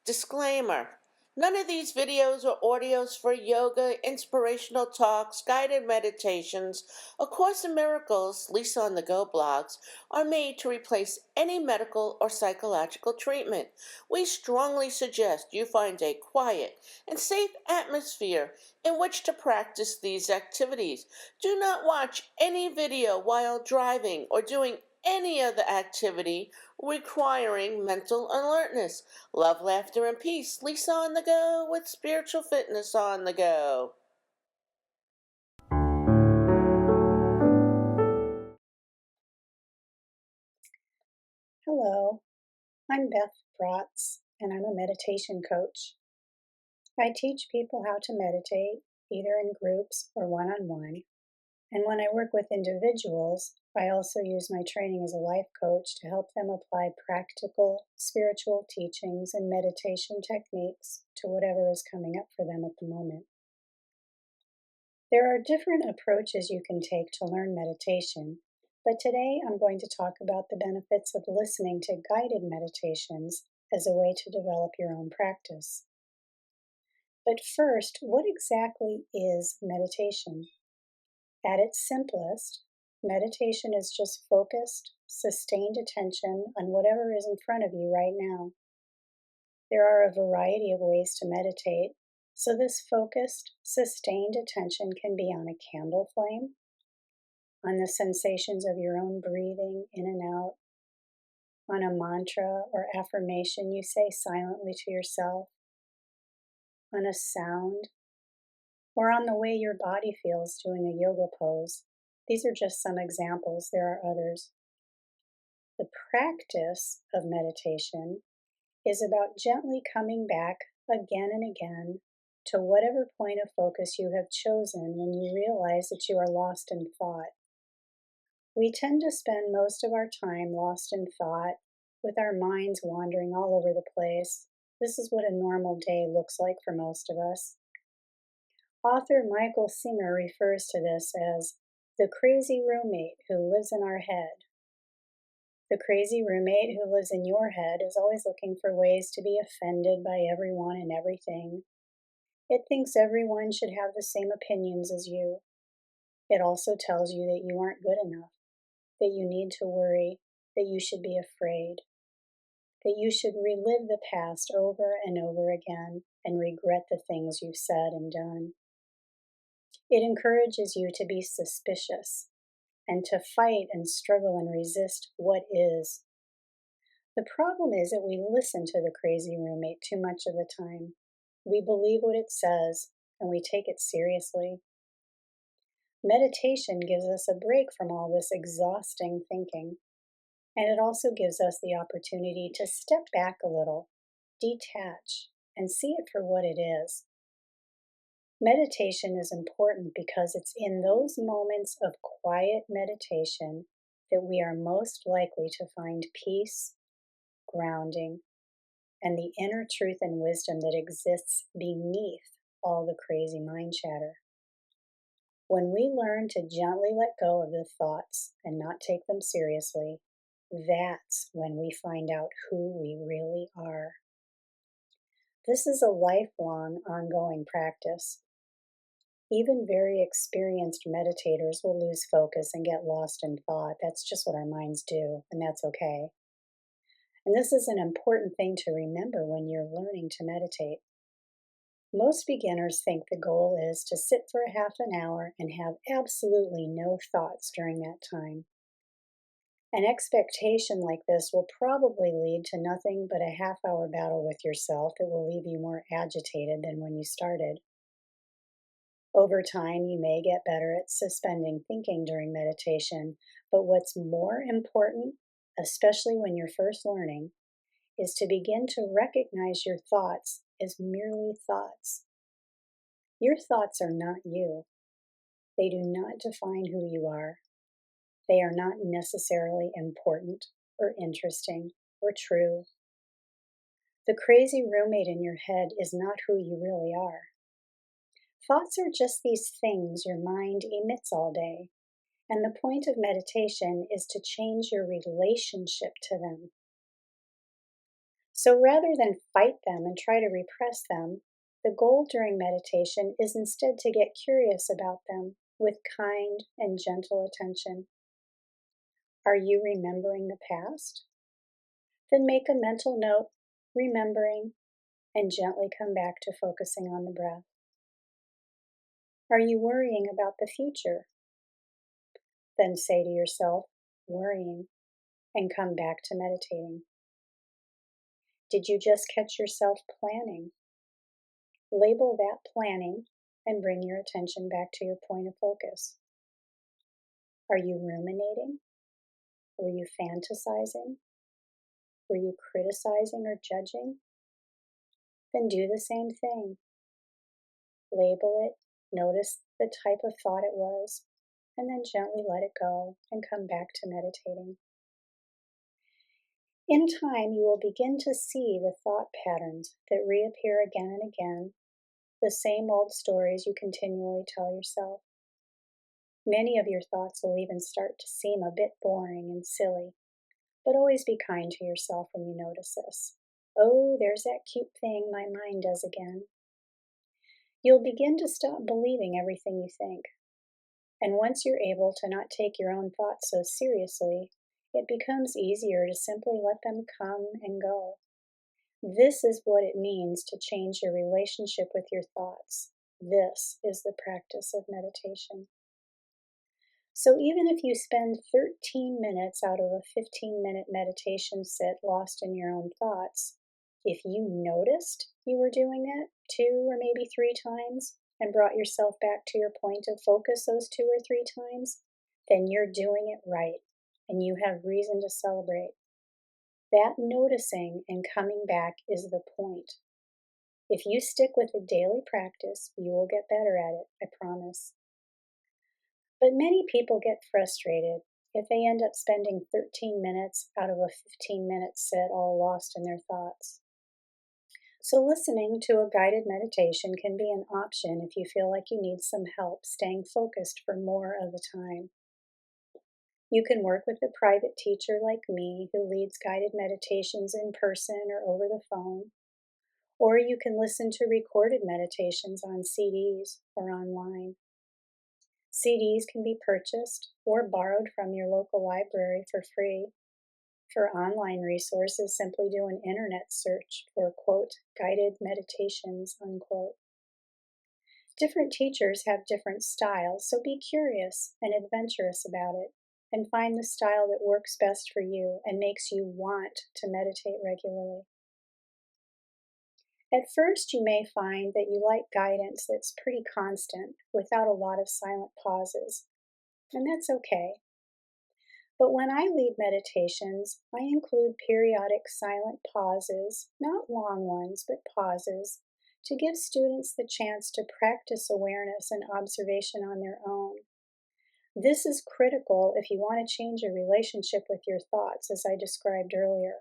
Disclaimer. None of these videos or audios for yoga, inspirational talks, guided meditations, A Course in Miracles, Lisa on the Go blogs are made to replace any medical or psychological treatment. We strongly suggest you find a quiet and safe atmosphere in which to practice these activities. Do not watch any video while driving or doing any other activity requiring mental alertness. Love, laughter, and peace. Lisa on the go with spiritual fitness on the go. Hello, I'm Beth Brotz, and I'm a meditation coach. I teach people how to meditate, either in groups or one-on-one. And when I work with individuals, I also use my training as a life coach to help them apply practical spiritual teachings and meditation techniques to whatever is coming up for them at the moment. There are different approaches you can take to learn meditation, but today I'm going to talk about the benefits of listening to guided meditations as a way to develop your own practice. But first, what exactly is meditation? At its simplest, meditation is just focused, sustained attention on whatever is in front of you right now. There are a variety of ways to meditate, so this focused, sustained attention can be on a candle flame, on the sensations of your own breathing in and out, on a mantra or affirmation you say silently to yourself, on a sound, or on the way your body feels doing a yoga pose. These are just some examples, there are others. The practice of meditation is about gently coming back again and again to whatever point of focus you have chosen when you realize that you are lost in thought. We tend to spend most of our time lost in thought, with our minds wandering all over the place. This is what a normal day looks like for most of us. Author Michael Singer refers to this as the crazy roommate who lives in our head. The crazy roommate who lives in your head is always looking for ways to be offended by everyone and everything. It thinks everyone should have the same opinions as you. It also tells you that you aren't good enough, that you need to worry, that you should be afraid, that you should relive the past over and over again and regret the things you've said and done. It encourages you to be suspicious and to fight and struggle and resist what is. The problem is that we listen to the crazy roommate too much of the time. We believe what it says and we take it seriously. Meditation gives us a break from all this exhausting thinking, and it also gives us the opportunity to step back a little, detach, and see it for what it is. Meditation is important because it's in those moments of quiet meditation that we are most likely to find peace, grounding, and the inner truth and wisdom that exists beneath all the crazy mind chatter. When we learn to gently let go of the thoughts and not take them seriously, that's when we find out who we really are. This is a lifelong, ongoing practice. Even very experienced meditators will lose focus and get lost in thought. That's just what our minds do, and that's okay. And this is an important thing to remember when you're learning to meditate. Most beginners think the goal is to sit for a half an hour and have absolutely no thoughts during that time. An expectation like this will probably lead to nothing but a half-hour battle with yourself that will leave you more agitated than when you started. Over time, you may get better at suspending thinking during meditation, but what's more important, especially when you're first learning, is to begin to recognize your thoughts as merely thoughts. Your thoughts are not you. They do not define who you are. They are not necessarily important or interesting or true. The crazy roommate in your head is not who you really are. Thoughts are just these things your mind emits all day, and the point of meditation is to change your relationship to them. So rather than fight them and try to repress them, the goal during meditation is instead to get curious about them with kind and gentle attention. Are you remembering the past? Then make a mental note, remembering, and gently come back to focusing on the breath. Are you worrying about the future? Then say to yourself, worrying, and come back to meditating. Did you just catch yourself planning? Label that planning and bring your attention back to your point of focus. Are you ruminating? Were you fantasizing? Were you criticizing or judging? Then do the same thing. Label it, notice the type of thought it was, and then gently let it go and come back to meditating. In time, you will begin to see the thought patterns that reappear again and again, the same old stories you continually tell yourself. Many of your thoughts will even start to seem a bit boring and silly, but always be kind to yourself when you notice this. Oh, there's that cute thing my mind does again. You'll begin to stop believing everything you think. And once you're able to not take your own thoughts so seriously, it becomes easier to simply let them come and go. This is what it means to change your relationship with your thoughts. This is the practice of meditation. So even if you spend 13 minutes out of a 15-minute meditation sit lost in your own thoughts, if you noticed you were doing that 2 or maybe 3 times and brought yourself back to your point of focus those 2 or 3 times, then you're doing it right and you have reason to celebrate. That noticing and coming back is the point. If you stick with the daily practice, you will get better at it, I promise. But many people get frustrated if they end up spending 13 minutes out of a 15-minute sit all lost in their thoughts. So listening to a guided meditation can be an option if you feel like you need some help staying focused for more of the time. You can work with a private teacher like me who leads guided meditations in person or over the phone, or you can listen to recorded meditations on CDs or online. CDs can be purchased or borrowed from your local library for free. For online resources, simply do an internet search for, quote, guided meditations, unquote. Different teachers have different styles, so be curious and adventurous about it and find the style that works best for you and makes you want to meditate regularly. At first, you may find that you like guidance that's pretty constant without a lot of silent pauses, and that's okay. But when I lead meditations, I include periodic silent pauses, not long ones, but pauses, to give students the chance to practice awareness and observation on their own. This is critical if you want to change your relationship with your thoughts, as I described earlier.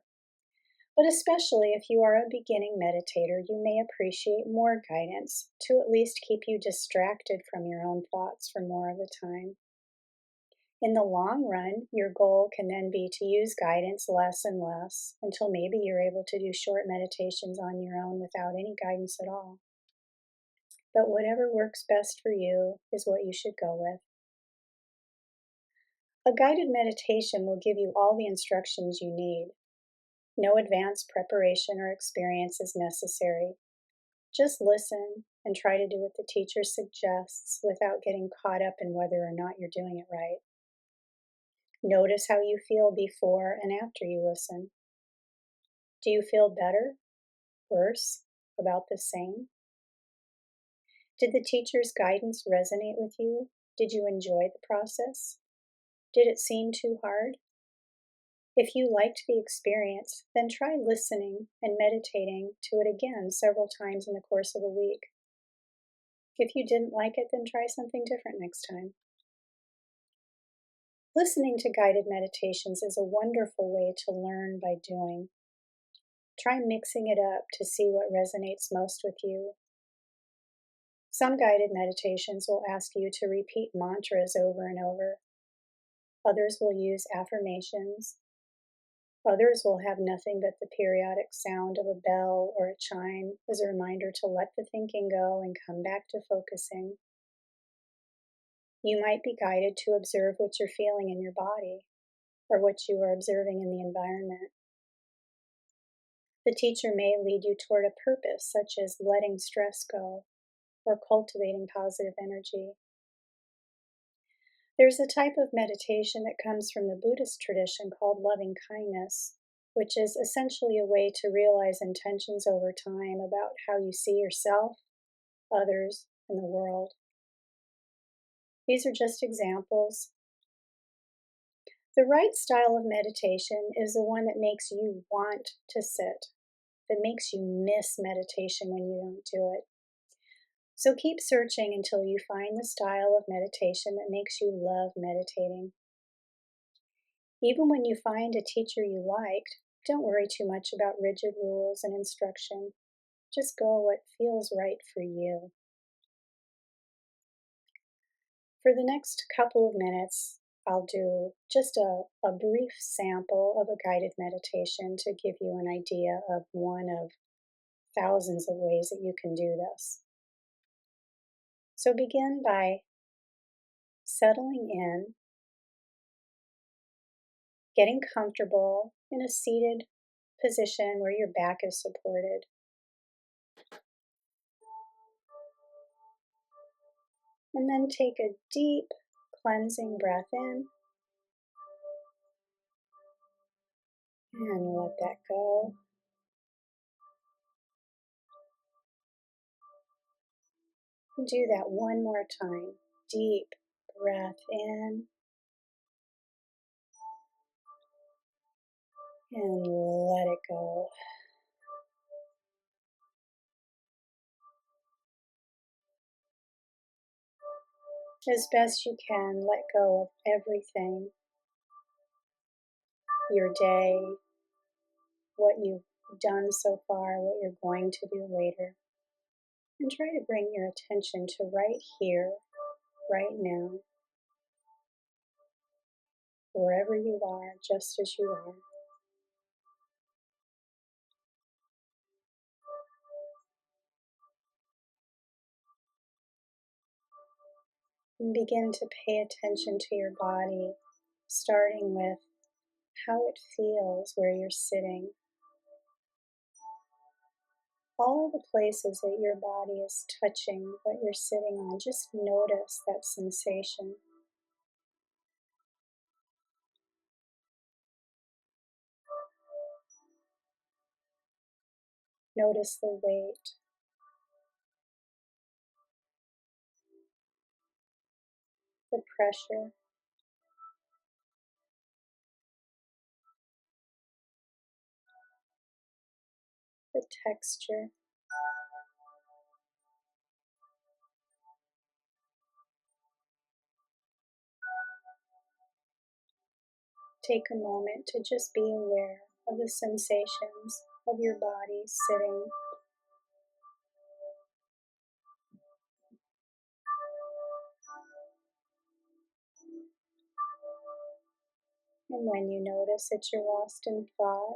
But especially if you are a beginning meditator, you may appreciate more guidance to at least keep you distracted from your own thoughts for more of the time. In the long run, your goal can then be to use guidance less and less until maybe you're able to do short meditations on your own without any guidance at all. But whatever works best for you is what you should go with. A guided meditation will give you all the instructions you need. No advanced preparation or experience is necessary. Just listen and try to do what the teacher suggests without getting caught up in whether or not you're doing it right. Notice how you feel before and after you listen. Do you feel better, worse, about the same? Did the teacher's guidance resonate with you? Did you enjoy the process? Did it seem too hard? If you liked the experience, then try listening and meditating to it again several times in the course of a week. If you didn't like it, then try something different next time. Listening to guided meditations is a wonderful way to learn by doing. Try mixing it up to see what resonates most with you. Some guided meditations will ask you to repeat mantras over and over. Others will use affirmations. Others will have nothing but the periodic sound of a bell or a chime as a reminder to let the thinking go and come back to focusing. You might be guided to observe what you're feeling in your body or what you are observing in the environment. The teacher may lead you toward a purpose, such as letting stress go or cultivating positive energy. There's a type of meditation that comes from the Buddhist tradition called loving kindness, which is essentially a way to realize intentions over time about how you see yourself, others, and the world. These are just examples. The right style of meditation is the one that makes you want to sit, that makes you miss meditation when you don't do it. So keep searching until you find the style of meditation that makes you love meditating. Even when you find a teacher you liked, don't worry too much about rigid rules and instruction. Just go what feels right for you. For the next couple of minutes, I'll do just a brief sample of a guided meditation to give you an idea of one of thousands of ways that you can do this. So begin by settling in, getting comfortable in a seated position where your back is supported. And then take a deep cleansing breath in and let that go. Do that one more time. Deep breath in and let it go. As best you can, let go of everything. Your day, what you've done so far, what you're going to do later. And try to bring your attention to right here, right now, wherever you are, just as you are. And begin to pay attention to your body, starting with how it feels where you're sitting. All the places that your body is touching what you're sitting on, just notice that sensation. Notice the weight, the pressure, the texture. Take a moment to just be aware of the sensations of your body sitting. And when you notice that you're lost in thought,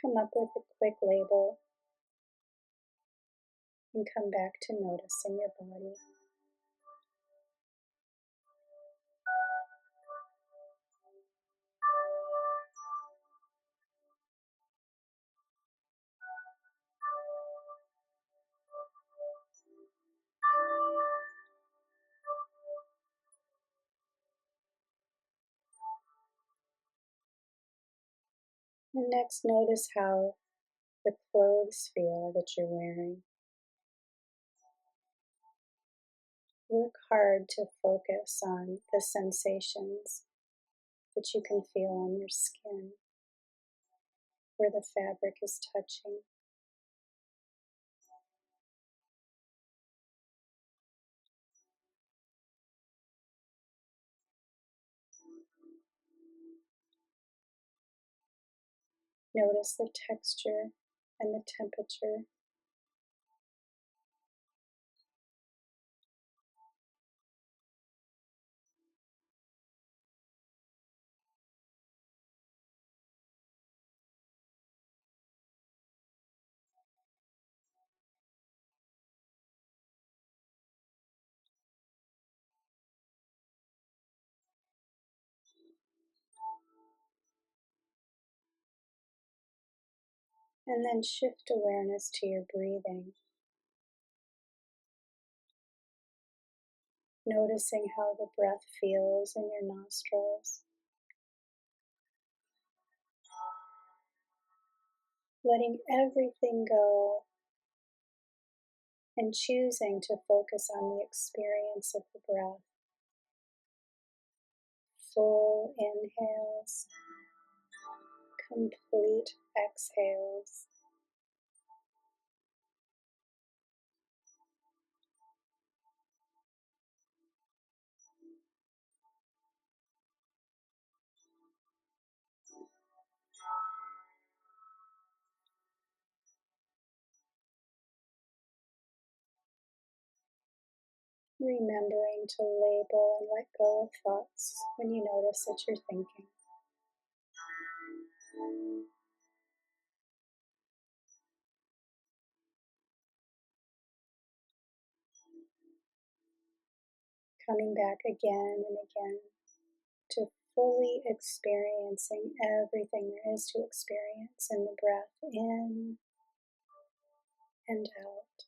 come up with a quick label and come back to noticing your body. And next, notice how the clothes feel that you're wearing. Work hard to focus on the sensations that you can feel on your skin, where the fabric is touching. Notice the texture and the temperature. And then shift awareness to your breathing, noticing how the breath feels in your nostrils, letting everything go and choosing to focus on the experience of the breath. Full inhales, complete exhales. Remembering to label and let go of thoughts when you notice that you're thinking. Coming back again and again to fully experiencing everything there is to experience in the breath in and out.